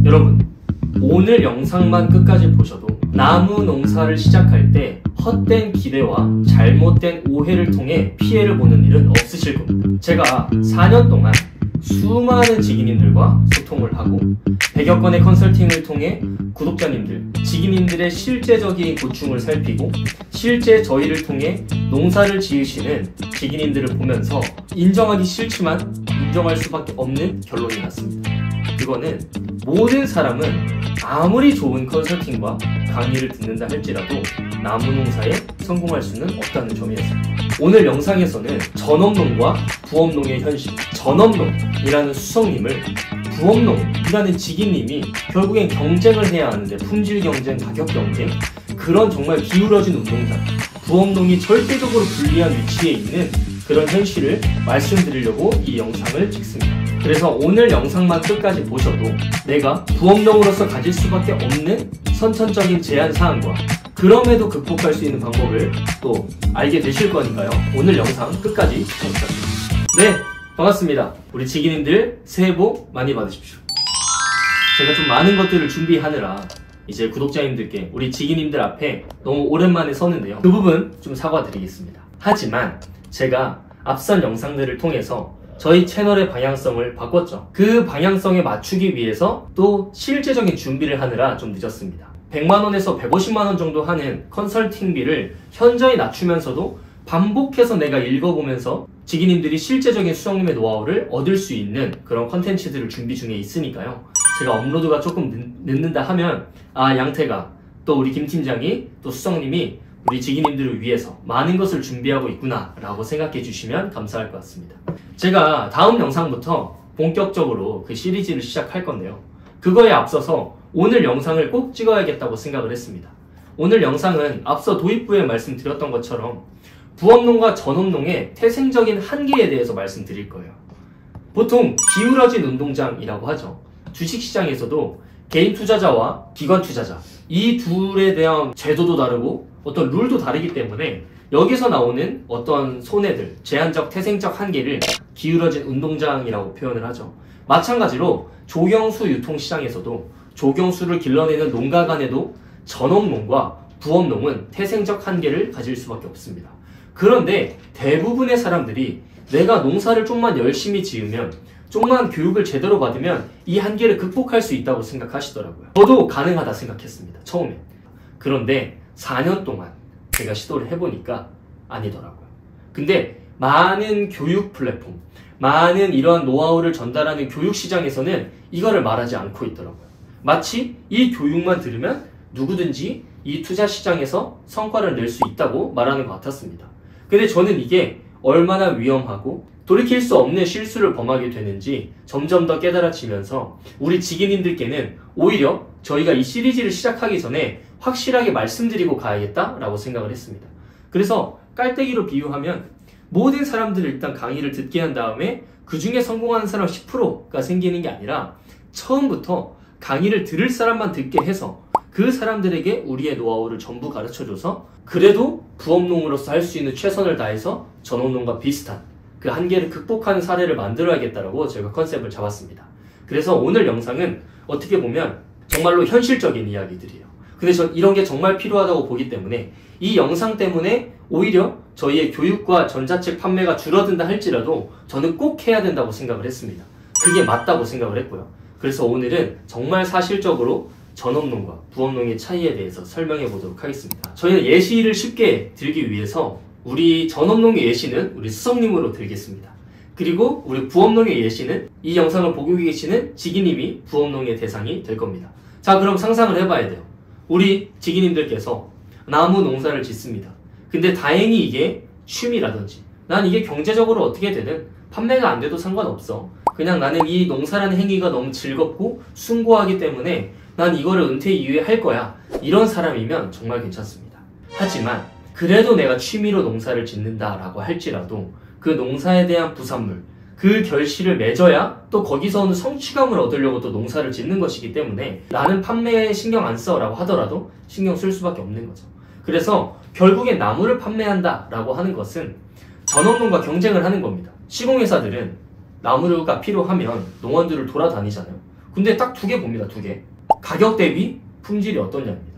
여러분, 오늘 영상만 끝까지 보셔도 나무 농사를 시작할 때 헛된 기대와 잘못된 오해를 통해 피해를 보는 일은 없으실 겁니다. 제가 4년 동안 수많은 지기님들과 소통을 하고 100여 건의 컨설팅을 통해 구독자님들, 지기님들의 실제적인 고충을 살피고 실제 저희를 통해 농사를 지으시는 지기님들을 보면서 인정하기 싫지만 인정할 수밖에 없는 결론이 났습니다. 그거는 모든 사람은 아무리 좋은 컨설팅과 강의를 듣는다 할지라도 나무 농사에 성공할 수는 없다는 점이었습니다. 오늘 영상에서는 전업농과 부업농의 현실, 전업농이라는 수성님을 부업농이라는 지기님이 결국엔 경쟁을 해야 하는데 품질 경쟁, 가격 경쟁, 그런 정말 기울어진 운동장, 부업농이 절대적으로 불리한 위치에 있는 그런 현실을 말씀드리려고 이 영상을 찍습니다. 그래서 오늘 영상만 끝까지 보셔도 내가 부업농으로서 가질 수밖에 없는 선천적인 제한사항과 그럼에도 극복할 수 있는 방법을 또 알게 되실 거니까요. 오늘 영상 끝까지 시청 부탁드립니다. 네, 반갑습니다. 우리 지기님들 새해 복 많이 받으십시오. 제가 좀 많은 것들을 준비하느라 이제 구독자님들께 우리 지기님들 앞에 너무 오랜만에 서는데요. 그 부분 좀 사과드리겠습니다. 하지만 제가 앞선 영상들을 통해서 저희 채널의 방향성을 바꿨죠. 그 방향성에 맞추기 위해서 또 실제적인 준비를 하느라 좀 늦었습니다. 100만원에서 150만원 정도 하는 컨설팅비를 현저히 낮추면서도 반복해서 내가 읽어보면서 지기님들이 실제적인 수성님의 노하우를 얻을 수 있는 그런 컨텐츠들을 준비 중에 있으니까요. 제가 업로드가 조금 늦는다 하면 양태가 또 우리 김 팀장이 또 수성님이 우리 지기님들을 위해서 많은 것을 준비하고 있구나 라고 생각해 주시면 감사할 것 같습니다. 제가 다음 영상부터 본격적으로 그 시리즈를 시작할 건데요. 그거에 앞서서 오늘 영상을 꼭 찍어야겠다고 생각을 했습니다. 오늘 영상은 앞서 도입부에 말씀드렸던 것처럼 부업농과 전업농의 태생적인 한계에 대해서 말씀드릴 거예요. 보통 기울어진 운동장이라고 하죠. 주식시장에서도 개인 투자자와 기관 투자자, 이 둘에 대한 제도도 다르고 어떤 룰도 다르기 때문에 여기서 나오는 어떤 손해들, 제한적 태생적 한계를 기울어진 운동장이라고 표현을 하죠. 마찬가지로 조경수 유통시장에서도 조경수를 길러내는 농가 간에도 전업농과 부업농은 태생적 한계를 가질 수밖에 없습니다. 그런데 대부분의 사람들이 내가 농사를 좀만 열심히 지으면, 좀만 교육을 제대로 받으면 이 한계를 극복할 수 있다고 생각하시더라고요. 저도 가능하다 생각했습니다, 처음에. 그런데 4년 동안 제가 시도를 해보니까 아니더라고요. 근데 많은 교육 플랫폼, 많은 이러한 노하우를 전달하는 교육시장에서는 이거를 말하지 않고 있더라고요. 마치 이 교육만 들으면 누구든지 이 투자시장에서 성과를 낼 수 있다고 말하는 것 같았습니다. 근데 저는 이게 얼마나 위험하고 돌이킬 수 없는 실수를 범하게 되는지 점점 더 깨달아지면서 우리 지기님들께는 오히려 저희가 이 시리즈를 시작하기 전에 확실하게 말씀드리고 가야겠다라고 생각을 했습니다. 그래서 깔때기로 비유하면 모든 사람들을 일단 강의를 듣게 한 다음에 그 중에 성공하는 사람 10%가 생기는 게 아니라 처음부터 강의를 들을 사람만 듣게 해서 그 사람들에게 우리의 노하우를 전부 가르쳐줘서 그래도 부업농으로서 할 수 있는 최선을 다해서 전업농과 비슷한 그 한계를 극복하는 사례를 만들어야겠다라고 제가 컨셉을 잡았습니다. 그래서 오늘 영상은 어떻게 보면 정말로 현실적인 이야기들이에요. 근데 전 이런 게 정말 필요하다고 보기 때문에 이 영상 때문에 오히려 저희의 교육과 전자책 판매가 줄어든다 할지라도 저는 꼭 해야 된다고 생각을 했습니다. 그게 맞다고 생각을 했고요. 그래서 오늘은 정말 사실적으로 전업농과 부업농의 차이에 대해서 설명해 보도록 하겠습니다. 저희는 예시를 쉽게 들기 위해서 우리 전업농의 예시는 우리 수성님으로 들겠습니다. 그리고 우리 부업농의 예시는 이 영상을 보고 계시는 지기님이 부업농의 대상이 될 겁니다. 자, 그럼 상상을 해봐야 돼요. 우리 지기님들께서 나무 농사를 짓습니다. 근데 다행히 이게 취미라든지 난 이게 경제적으로 어떻게 되든 판매가 안 돼도 상관없어. 그냥 나는 이 농사라는 행위가 너무 즐겁고 숭고하기 때문에 난 이거를 은퇴 이후에 할 거야. 이런 사람이면 정말 괜찮습니다. 하지만 그래도 내가 취미로 농사를 짓는다라고 할지라도 그 농사에 대한 부산물, 그 결실을 맺어야 또 거기서 오는 성취감을 얻으려고 또 농사를 짓는 것이기 때문에 나는 판매에 신경 안 써라고 하더라도 신경 쓸 수밖에 없는 거죠. 그래서 결국엔 나무를 판매한다라고 하는 것은 전업농과 경쟁을 하는 겁니다. 시공회사들은 나무가 필요하면 농원들을 돌아다니잖아요. 근데 딱 두 개 봅니다. 두 개. 가격 대비 품질이 어떠냐입니다.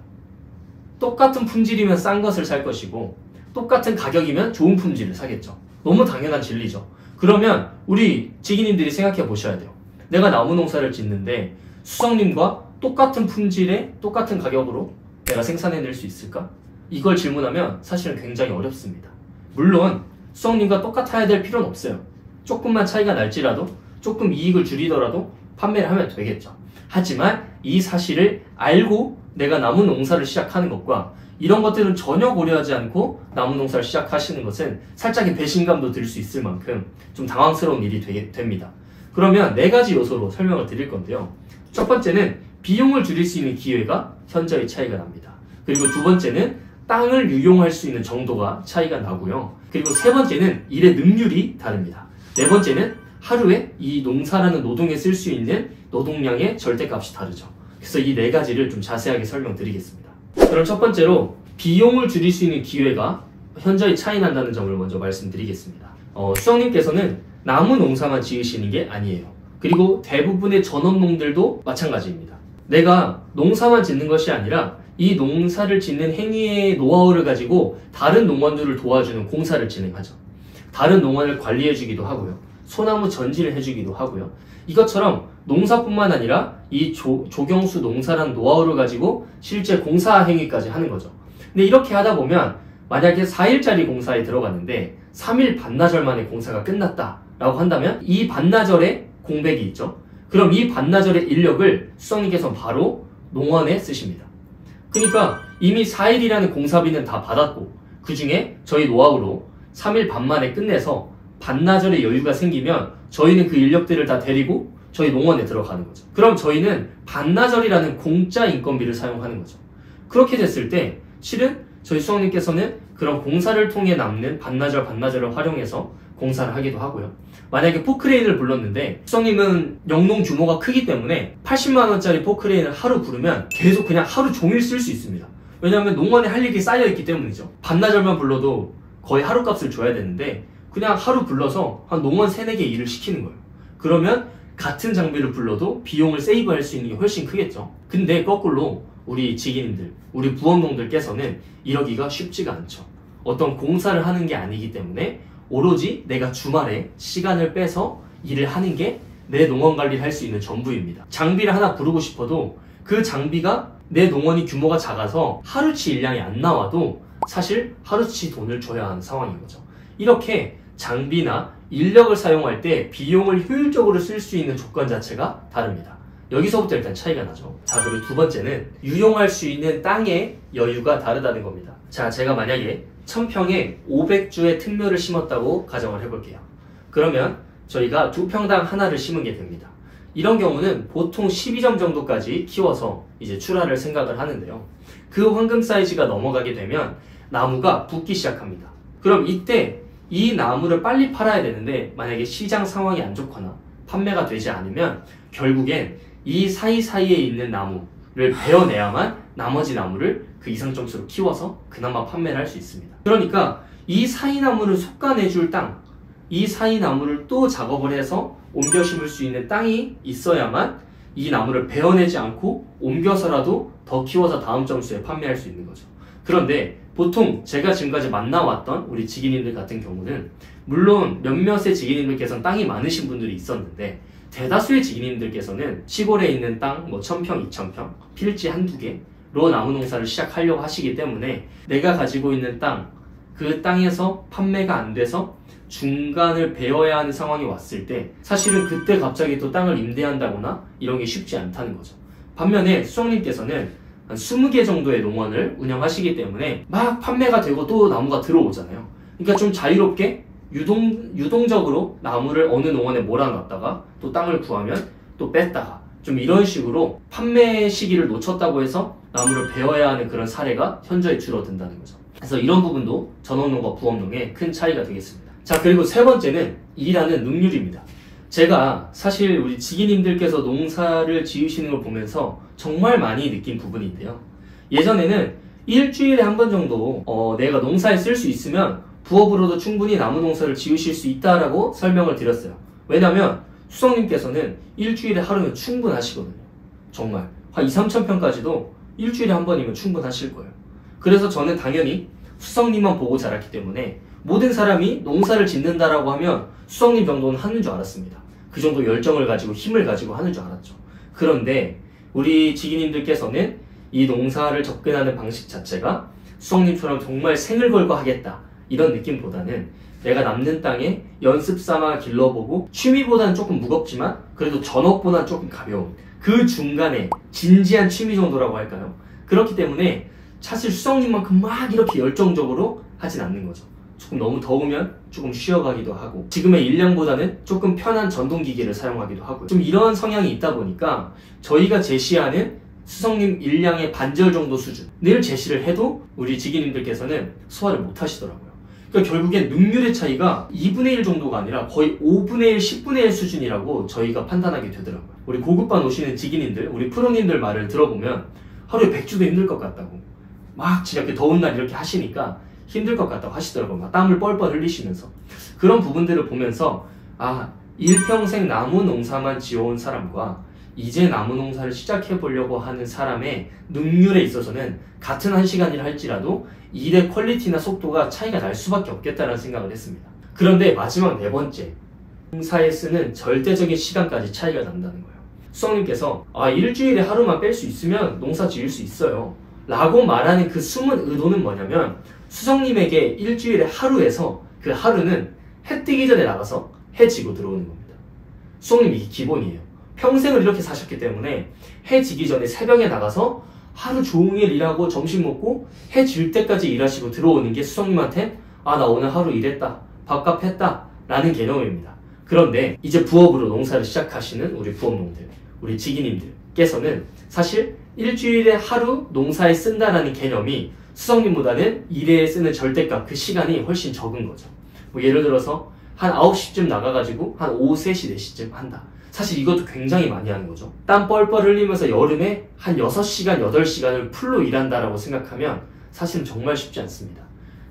똑같은 품질이면 싼 것을 살 것이고 똑같은 가격이면 좋은 품질을 사겠죠. 너무 당연한 진리죠. 그러면 우리 지기님들이 생각해 보셔야 돼요. 내가 나무 농사를 짓는데 수성님과 똑같은 품질에 똑같은 가격으로 내가 생산해낼 수 있을까? 이걸 질문하면 사실은 굉장히 어렵습니다. 물론 수성님과 똑같아야 될 필요는 없어요. 조금만 차이가 날지라도 조금 이익을 줄이더라도 판매를 하면 되겠죠. 하지만 이 사실을 알고 내가 나무 농사를 시작하는 것과 이런 것들은 전혀 고려하지 않고 나무 농사를 시작하시는 것은 살짝의 배신감도 들 수 있을 만큼 좀 당황스러운 일이 됩니다. 그러면 네 가지 요소로 설명을 드릴 건데요. 첫 번째는 비용을 줄일 수 있는 기회가 현저히 차이가 납니다. 그리고 두 번째는 땅을 유용할 수 있는 정도가 차이가 나고요. 그리고 세 번째는 일의 능률이 다릅니다. 네 번째는 하루에 이 농사라는 노동에 쓸 수 있는 노동량의 절대값이 다르죠. 그래서 이 네 가지를 좀 자세하게 설명드리겠습니다. 그럼 첫 번째로 비용을 줄일 수 있는 기회가 현저히 차이 난다는 점을 먼저 말씀드리겠습니다. 수성님께서는 나무 농사만 지으시는 게 아니에요. 그리고 대부분의 전업농들도 마찬가지입니다. 내가 농사만 짓는 것이 아니라 이 농사를 짓는 행위의 노하우를 가지고 다른 농원들을 도와주는 공사를 진행하죠. 다른 농원을 관리해주기도 하고요. 소나무 전지를 해주기도 하고요. 이것처럼 농사뿐만 아니라 이 조경수 농사라는 노하우를 가지고 실제 공사 행위까지 하는 거죠. 근데 이렇게 하다 보면 만약에 4일짜리 공사에 들어갔는데 3일 반나절 만에 공사가 끝났다라고 한다면 이 반나절에 공백이 있죠. 그럼 이 반나절의 인력을 수성님께서는 바로 농원에 쓰십니다. 그러니까 이미 4일이라는 공사비는 다 받았고 그 중에 저희 노하우로 3일 반 만에 끝내서 반나절의 여유가 생기면 저희는 그 인력들을 다 데리고 저희 농원에 들어가는 거죠. 그럼 저희는 반나절이라는 공짜 인건비를 사용하는 거죠. 그렇게 됐을 때 실은 저희 수성님께서는 그런 공사를 통해 남는 반나절을 활용해서 공사를 하기도 하고요. 만약에 포크레인을 불렀는데 수성님은 영농 규모가 크기 때문에 80만원짜리 포크레인을 하루 부르면 계속 그냥 하루 종일 쓸 수 있습니다. 왜냐하면 농원에 할 일이 쌓여있기 때문이죠. 반나절만 불러도 거의 하루값을 줘야 되는데 그냥 하루 불러서 한 농원 3-4개 일을 시키는 거예요. 그러면 같은 장비를 불러도 비용을 세이브할 수 있는 게 훨씬 크겠죠. 근데 거꾸로 우리 지기님들, 우리 부업농들께서는 이러기가 쉽지가 않죠. 어떤 공사를 하는 게 아니기 때문에 오로지 내가 주말에 시간을 빼서 일을 하는 게 내 농원 관리를 할 수 있는 전부입니다. 장비를 하나 부르고 싶어도 그 장비가 내 농원이 규모가 작아서 하루치 일량이 안 나와도 사실 하루치 돈을 줘야 하는 상황인 거죠. 이렇게 장비나 인력을 사용할 때 비용을 효율적으로 쓸 수 있는 조건 자체가 다릅니다. 여기서부터 일단 차이가 나죠. 자, 그리고 두 번째는 유용할 수 있는 땅의 여유가 다르다는 겁니다. 자, 제가 만약에 1000평에 500주의 특묘를 심었다고 가정을 해볼게요. 그러면 저희가 2평당 하나를 심은 게 됩니다. 이런 경우는 보통 12점 정도까지 키워서 이제 출하를 생각을 하는데요. 그 황금 사이즈가 넘어가게 되면 나무가 붓기 시작합니다. 그럼 이때 이 나무를 빨리 팔아야 되는데 만약에 시장 상황이 안 좋거나 판매가 되지 않으면 결국엔 이 사이사이에 있는 나무를 베어내야만 나머지 나무를 그 이상 점수로 키워서 그나마 판매를 할 수 있습니다. 그러니까 이 사이 나무를 솎아내줄 땅, 이 사이 나무를 또 작업을 해서 옮겨 심을 수 있는 땅이 있어야만 이 나무를 베어내지 않고 옮겨서라도 더 키워서 다음 점수에 판매할 수 있는 거죠. 그런데 보통 제가 지금까지 만나왔던 우리 지기님들 같은 경우는 물론 몇몇의 지기님들께서는 땅이 많으신 분들이 있었는데 대다수의 지기님들께서는 시골에 있는 땅 1000평, 2000평, 필지 한두 개로 나무 농사를 시작하려고 하시기 때문에 내가 가지고 있는 땅, 그 땅에서 판매가 안 돼서 중간을 베어야 하는 상황이 왔을 때 사실은 그때 갑자기 또 땅을 임대한다거나 이런 게 쉽지 않다는 거죠. 반면에 수성님께서는 한 20개 정도의 농원을 운영하시기 때문에 막 판매가 되고 또 나무가 들어오잖아요. 그러니까 좀 자유롭게 유동적으로 나무를 어느 농원에 몰아놨다가 또 땅을 구하면 또 뺐다가 좀 이런 식으로 판매 시기를 놓쳤다고 해서 나무를 베어야 하는 그런 사례가 현저히 줄어든다는 거죠. 그래서 이런 부분도 전업농과 부업농의 큰 차이가 되겠습니다. 자, 그리고 세 번째는 일하는 능률입니다. 제가 사실 우리 지기님들께서 농사를 지으시는 걸 보면서 정말 많이 느낀 부분인데요. 예전에는 일주일에 한 번 정도 내가 농사에 쓸 수 있으면 부업으로도 충분히 나무 농사를 지으실 수 있다라고 설명을 드렸어요. 왜냐면 수성님께서는 일주일에 하루면 충분하시거든요. 정말 한 2, 3천 평까지도 일주일에 한 번이면 충분하실 거예요. 그래서 저는 당연히 수성님만 보고 자랐기 때문에 모든 사람이 농사를 짓는다라고 하면 수성님 정도는 하는 줄 알았습니다. 그 정도 열정을 가지고 힘을 가지고 하는 줄 알았죠. 그런데 우리 지기님들께서는 이 농사를 접근하는 방식 자체가 수성님처럼 정말 생을 걸고 하겠다 이런 느낌보다는 내가 남는 땅에 연습 삼아 길러보고 취미보다는 조금 무겁지만 그래도 전업보다는 조금 가벼운 그 중간에 진지한 취미 정도라고 할까요? 그렇기 때문에 사실 수성님만큼 막 이렇게 열정적으로 하진 않는 거죠. 조금 너무 더우면 조금 쉬어가기도 하고 지금의 일량보다는 조금 편한 전동기기를 사용하기도 하고요. 좀 이런 성향이 있다 보니까 저희가 제시하는 수성님 일량의 반절 정도 수준을 제시를 해도 우리 지기님들께서는 소화를 못 하시더라고요. 그러니까 결국엔 능률의 차이가 2분의 1 정도가 아니라 거의 5분의 1, 10분의 1 수준이라고 저희가 판단하게 되더라고요. 우리 고급반 오시는 지기님들, 우리 프로님들 말을 들어보면 하루에 100주도 힘들 것 같다고 막 진짜 이렇게 더운 날 이렇게 하시니까 힘들 것 같다고 하시더라고요. 막 땀을 뻘뻘 흘리시면서 그런 부분들을 보면서 일평생 나무 농사만 지어온 사람과 이제 나무 농사를 시작해 보려고 하는 사람의 능률에 있어서는 같은 1시간을 할지라도 일의 퀄리티나 속도가 차이가 날 수밖에 없겠다는 생각을 했습니다. 그런데 마지막 네 번째, 농사에 쓰는 절대적인 시간까지 차이가 난다는 거예요. 수성님께서 일주일에 하루만 뺄 수 있으면 농사 지을 수 있어요 라고 말하는 그 숨은 의도는 뭐냐면 수성님에게 일주일에 하루에서 그 하루는 해 뜨기 전에 나가서 해 지고 들어오는 겁니다. 수성님 이게 기본이에요. 평생을 이렇게 사셨기 때문에 해 지기 전에 새벽에 나가서 하루 종일 일하고 점심 먹고 해 질 때까지 일하시고 들어오는 게 수성님한테 나 오늘 하루 일했다, 밥값 했다 라는 개념입니다. 그런데 이제 부업으로 농사를 시작하시는 우리 부업농들, 우리 지기님들께서는 사실 일주일에 하루 농사에 쓴다라는 개념이 수성님보다는 일에 쓰는 절대값 그 시간이 훨씬 적은 거죠. 예를 들어서 한 9시쯤 나가가지고 한 오후 3시, 4시쯤 한다. 사실 이것도 굉장히 많이 하는 거죠. 땀 뻘뻘 흘리면서 여름에 한 6시간, 8시간을 풀로 일한다라고 생각하면 사실은 정말 쉽지 않습니다.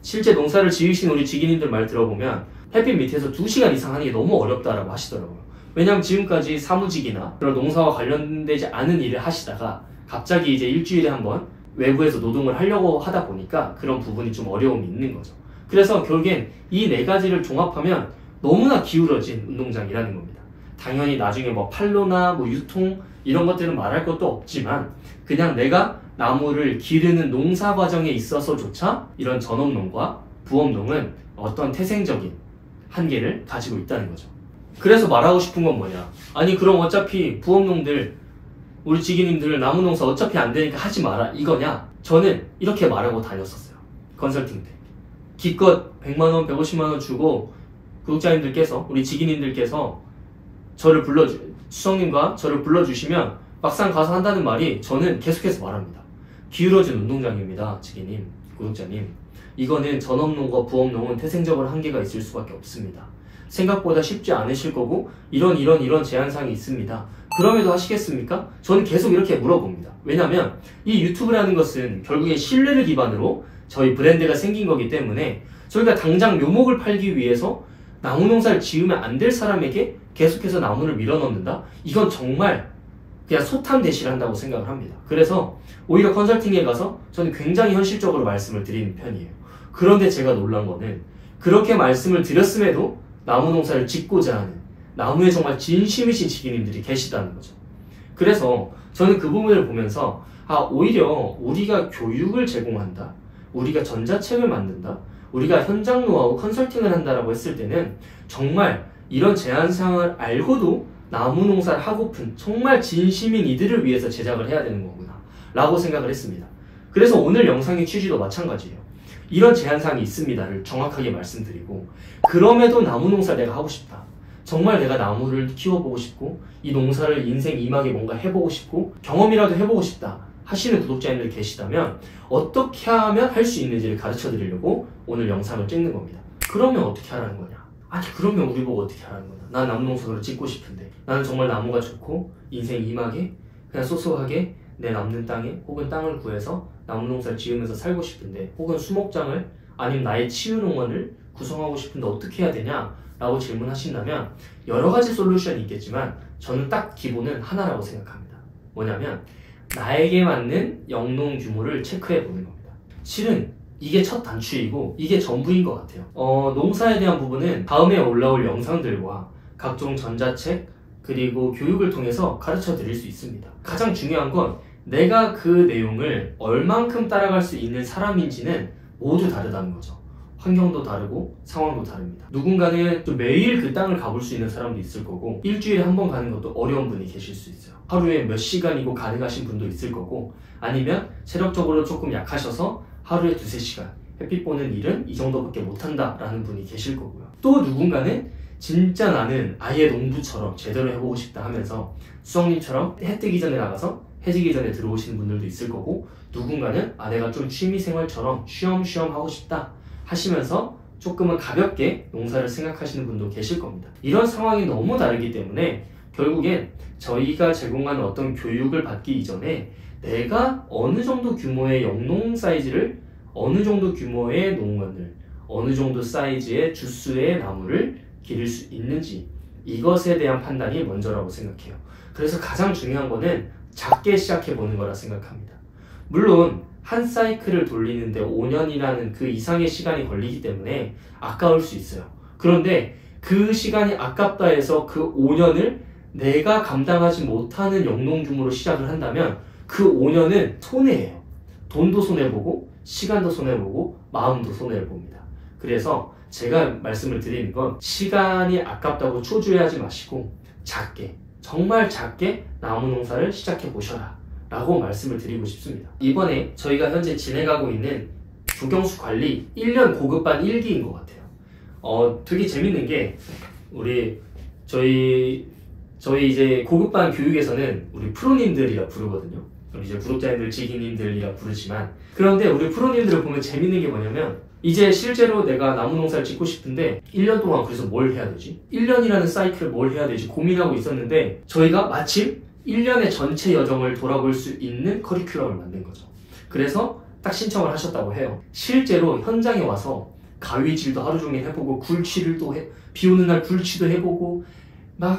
실제 농사를 지으신 우리 지기님들 말 들어보면 햇빛 밑에서 2시간 이상 하는 게 너무 어렵다라고 하시더라고요. 왜냐하면 지금까지 사무직이나 그런 농사와 관련되지 않은 일을 하시다가 갑자기 이제 일주일에 한번 외부에서 노동을 하려고 하다 보니까 그런 부분이 좀 어려움이 있는 거죠. 그래서 결국엔 이 네 가지를 종합하면 너무나 기울어진 운동장이라는 겁니다. 당연히 나중에 뭐 판로나 뭐 유통 이런 것들은 말할 것도 없지만 그냥 내가 나무를 기르는 농사 과정에 있어서조차 이런 전업농과 부업농은 어떤 태생적인 한계를 가지고 있다는 거죠. 그래서 말하고 싶은 건 뭐냐, 그럼 어차피 부업농들 우리 지기님들 나무 농사 어차피 안 되니까 하지 마라 이거냐? 저는 이렇게 말하고 다녔었어요. 컨설팅 때 기껏 100만원, 150만원 주고 구독자님들께서 우리 지기님들께서 수성님과 저를 불러주시면 막상 가서 한다는 말이 저는 계속해서 말합니다. 기울어진 운동장입니다. 지기님, 구독자님. 이거는 전업농과 부업농은 태생적으로 한계가 있을 수밖에 없습니다. 생각보다 쉽지 않으실 거고 이런 제한사항이 있습니다. 그럼에도 하시겠습니까? 저는 계속 이렇게 물어봅니다. 왜냐면 이 유튜브라는 것은 결국에 신뢰를 기반으로 저희 브랜드가 생긴 거기 때문에 저희가 당장 묘목을 팔기 위해서 나무 농사를 지으면 안 될 사람에게 계속해서 나무를 밀어넣는다? 이건 정말 그냥 소탐대실 한다고 생각을 합니다. 그래서 오히려 컨설팅에 가서 저는 굉장히 현실적으로 말씀을 드리는 편이에요. 그런데 제가 놀란 거는 그렇게 말씀을 드렸음에도 나무 농사를 짓고자 하는 나무에 정말 진심이신 지기님들이 계시다는 거죠. 그래서 저는 그 부분을 보면서 오히려 우리가 교육을 제공한다, 우리가 전자책을 만든다, 우리가 현장 노하우 컨설팅을 한다라고 했을 때는 정말 이런 제한사항을 알고도 나무 농사를 하고픈 정말 진심인 이들을 위해서 제작을 해야 되는 거구나 라고 생각을 했습니다. 그래서 오늘 영상의 취지도 마찬가지예요. 이런 제한사항이 있습니다를 정확하게 말씀드리고 그럼에도 나무 농사 내가 하고 싶다, 정말 내가 나무를 키워보고 싶고 이 농사를 인생 이막에 뭔가 해보고 싶고 경험이라도 해보고 싶다 하시는 구독자님들 계시다면 어떻게 하면 할 수 있는지를 가르쳐 드리려고 오늘 영상을 찍는 겁니다. 그러면 어떻게 하라는 거냐? 그러면 우리 보고 어떻게 하라는 거냐? 난 나무 농사를 짓고 싶은데 나는 정말 나무가 좋고 인생 이막에 그냥 소소하게 내 남는 땅에 혹은 땅을 구해서 나무 농사를 지으면서 살고 싶은데 혹은 수목장을 아니면 나의 치유농원을 구성하고 싶은데 어떻게 해야 되냐? 라고 질문하신다면 여러 가지 솔루션이 있겠지만 저는 딱 기본은 하나라고 생각합니다. 뭐냐면 나에게 맞는 영농 규모를 체크해 보는 겁니다. 실은 이게 첫 단추이고 이게 전부인 것 같아요. 농사에 대한 부분은 다음에 올라올 영상들과 각종 전자책 그리고 교육을 통해서 가르쳐 드릴 수 있습니다. 가장 중요한 건 내가 그 내용을 얼만큼 따라갈 수 있는 사람인지는 모두 다르다는 거죠. 환경도 다르고 상황도 다릅니다. 누군가는 또 매일 그 땅을 가볼 수 있는 사람도 있을 거고 일주일에 한 번 가는 것도 어려운 분이 계실 수 있어요. 하루에 몇 시간이고 가능하신 분도 있을 거고 아니면 체력적으로 조금 약하셔서 하루에 2-3시간 햇빛 보는 일은 이 정도밖에 못한다 라는 분이 계실 거고요. 또 누군가는 진짜 나는 아예 농부처럼 제대로 해보고 싶다 하면서 수석님처럼 해 뜨기 전에 나가서 해 지기 전에 들어오시는 분들도 있을 거고 누군가는 내가 좀 취미생활처럼 쉬엄쉬엄 하고 싶다 하시면서 조금은 가볍게 농사를 생각하시는 분도 계실 겁니다. 이런 상황이 너무 다르기 때문에 결국엔 저희가 제공하는 어떤 교육을 받기 이전에 내가 어느 정도 규모의 영농 사이즈를 어느 정도 규모의 농원을 어느 정도 사이즈의 주수의 나무를 기를 수 있는지 이것에 대한 판단이 먼저라고 생각해요. 그래서 가장 중요한 거는 작게 시작해 보는 거라 생각합니다. 물론 한 사이클을 돌리는데 5년이라는 그 이상의 시간이 걸리기 때문에 아까울 수 있어요. 그런데 그 시간이 아깝다 해서 그 5년을 내가 감당하지 못하는 영농 규모로 시작을 한다면 그 5년은 손해예요. 돈도 손해보고 시간도 손해보고 마음도 손해를 봅니다. 그래서 제가 말씀을 드리는 건 시간이 아깝다고 초조해하지 마시고 작게 정말 작게 나무 농사를 시작해 보셔라 라고 말씀을 드리고 싶습니다. 이번에 저희가 현재 진행하고 있는 조경수 관리 1년 고급반 1기인 것 같아요. 되게 재밌는 게 저희 이제 고급반 교육에서는 우리 프로님들이라 부르거든요. 우리 이제 구독자님들, 지기님들이라 부르지만 그런데 우리 프로님들을 보면 재밌는 게 뭐냐면 이제 실제로 내가 나무 농사를 짓고 싶은데 1년 동안 그래서 뭘 해야 되지? 1년이라는 사이클을 뭘 해야 되지? 고민하고 있었는데 저희가 마침 1년의 전체 여정을 돌아볼 수 있는 커리큘럼을 만든 거죠. 그래서 딱 신청을 하셨다고 해요. 실제로 현장에 와서 가위질도 하루 종일 해보고 굴치를 비 오는 날 굴치도 해보고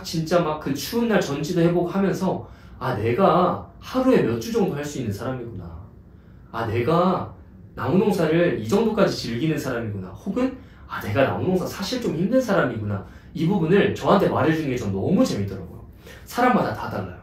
진짜 그 추운 날 전지도 해보고 하면서 내가 하루에 몇 주 정도 할 수 있는 사람이구나. 내가 나무농사를 이 정도까지 즐기는 사람이구나. 혹은 내가 나무농사 사실 좀 힘든 사람이구나. 이 부분을 저한테 말해주는 게 전 너무 재밌더라고요. 사람마다 다 달라요.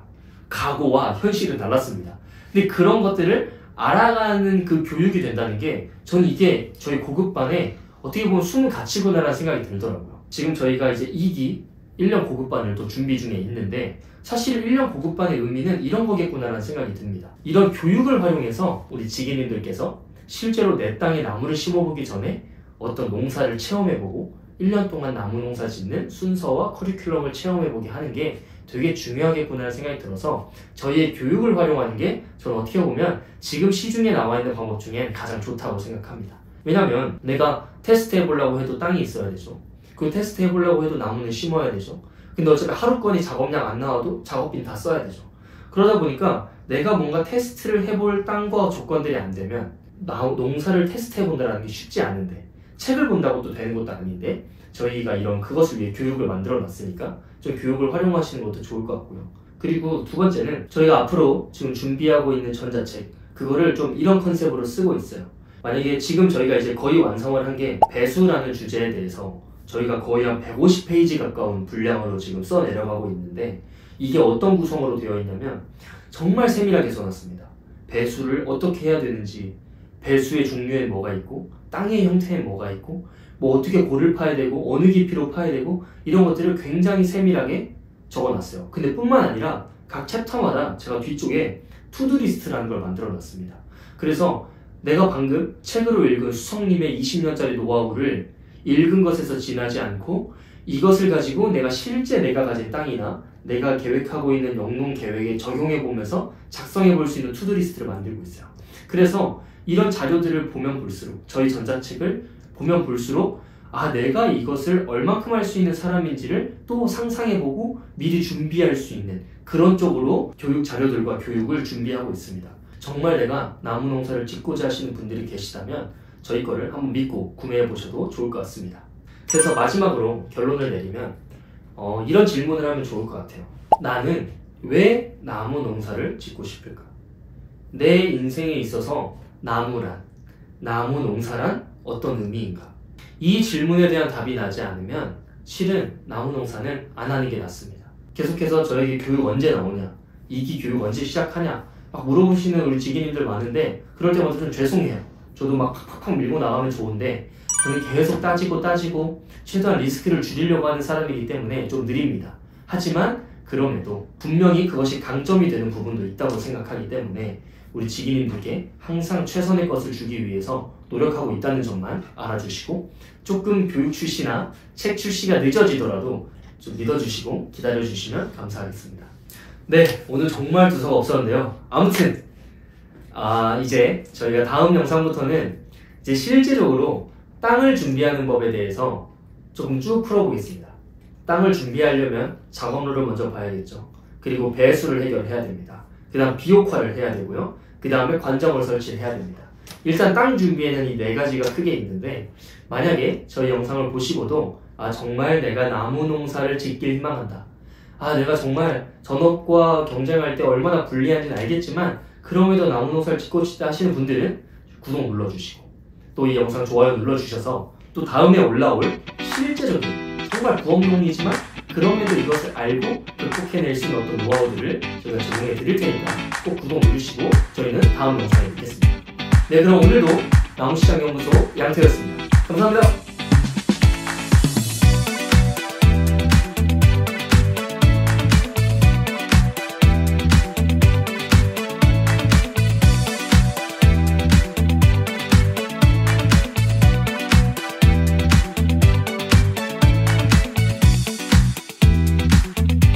각오와 현실은 달랐습니다. 근데 그런 것들을 알아가는 그 교육이 된다는 게 저는 이게 저희 고급반에 어떻게 보면 숨은 가치구나라는 생각이 들더라고요. 지금 저희가 이제 2기 1년 고급반을 또 준비 중에 있는데 사실 1년 고급반의 의미는 이런 거겠구나라는 생각이 듭니다. 이런 교육을 활용해서 우리 지기님들께서 실제로 내 땅에 나무를 심어보기 전에 어떤 농사를 체험해보고 1년 동안 나무 농사 짓는 순서와 커리큘럼을 체험해보게 하는 게 되게 중요하겠구나라는 생각이 들어서 저희의 교육을 활용하는 게 저는 어떻게 보면 지금 시중에 나와 있는 방법 중엔 가장 좋다고 생각합니다. 왜냐면 내가 테스트 해보려고 해도 땅이 있어야 되죠. 그 테스트 해보려고 해도 나무는 심어야 되죠. 근데 어차피 하루건이 작업량 안 나와도 작업비는 다 써야 되죠. 그러다 보니까 내가 뭔가 테스트를 해볼 땅과 조건들이 안 되면 농사를 테스트 해본다는 게 쉽지 않은데 책을 본다고 또 되는 것도 아닌데 저희가 이런 그것을 위해 교육을 만들어 놨으니까 좀 교육을 활용하시는 것도 좋을 것 같고요. 그리고 두 번째는 저희가 앞으로 지금 준비하고 있는 전자책 그거를 좀 이런 컨셉으로 쓰고 있어요. 만약에 지금 저희가 이제 거의 완성을 한 게 배수라는 주제에 대해서 저희가 거의 한 150페이지 가까운 분량으로 지금 써 내려가고 있는데 이게 어떤 구성으로 되어 있냐면 정말 세밀하게 써놨습니다. 배수를 어떻게 해야 되는지 배수의 종류에 뭐가 있고 땅의 형태에 뭐가 있고 뭐 어떻게 골을 파야 되고 어느 깊이로 파야 되고 이런 것들을 굉장히 세밀하게 적어놨어요. 근데 뿐만 아니라 각 챕터마다 제가 뒤쪽에 투두리스트라는 걸 만들어 놨습니다. 그래서 내가 방금 책으로 읽은 수석님의 20년짜리 노하우를 읽은 것에서 지나지 않고 이것을 가지고 내가 실제 내가 가진 땅이나 내가 계획하고 있는 영농 계획에 적용해 보면서 작성해 볼 수 있는 투두리스트를 만들고 있어요. 그래서 이런 자료들을 보면 볼수록 저희 전자책을 보면 볼수록 내가 이것을 얼만큼 할 수 있는 사람인지를 또 상상해보고 미리 준비할 수 있는 그런 쪽으로 교육 자료들과 교육을 준비하고 있습니다. 정말 내가 나무 농사를 짓고자 하시는 분들이 계시다면 저희 거를 한번 믿고 구매해 보셔도 좋을 것 같습니다. 그래서 마지막으로 결론을 내리면 이런 질문을 하면 좋을 것 같아요. 나는 왜 나무 농사를 짓고 싶을까? 내 인생에 있어서 나무란, 나무 농사란 어떤 의미인가? 이 질문에 대한 답이 나지 않으면 실은 나무 농사는 안 하는 게 낫습니다. 계속해서 저에게 교육 언제 나오냐, 2기 교육 언제 시작하냐 막 물어보시는 우리 지기님들 많은데 그럴 때마다 좀 죄송해요. 저도 막 팍팍팍 밀고 나가면 좋은데 저는 계속 따지고 최대한 리스크를 줄이려고 하는 사람이기 때문에 좀 느립니다. 하지만 그럼에도 분명히 그것이 강점이 되는 부분도 있다고 생각하기 때문에 우리 지기님들께 항상 최선의 것을 주기 위해서 노력하고 있다는 점만 알아주시고 조금 교육 출시나 책 출시가 늦어지더라도 좀 믿어주시고 기다려주시면 감사하겠습니다. 네, 오늘 정말 두서가 없었는데요. 아무튼 이제 저희가 다음 영상부터는 이제 실질적으로 땅을 준비하는 법에 대해서 조금 쭉 풀어보겠습니다. 땅을 준비하려면 작업로를 먼저 봐야겠죠. 그리고 배수를 해결해야 됩니다. 그 다음 비옥화를 해야 되고요. 그 다음에 관정을 설치해야 됩니다. 일단 땅 준비에는 이 4가지가 크게 있는데 만약에 저희 영상을 보시고도 정말 내가 나무 농사를 짓길 희망한다. 내가 정말 전업과 경쟁할 때 얼마나 불리한지는 알겠지만 그럼에도 나무 농사를 짓고 싶다 하시는 분들은 구독 눌러주시고 또 이 영상 좋아요 눌러주셔서 또 다음에 올라올 실제적인 정말 부업용이지만 그럼에도 이것을 알고 극복해낼 수 있는 어떤 노하우들을 저희가 제공해 드릴 테니까 꼭 구독 누르시고 저희는 다음 영상에 뵙겠습니다. 네, 그럼 오늘도 나무시장연구소 양태였습니다. 감사합니다.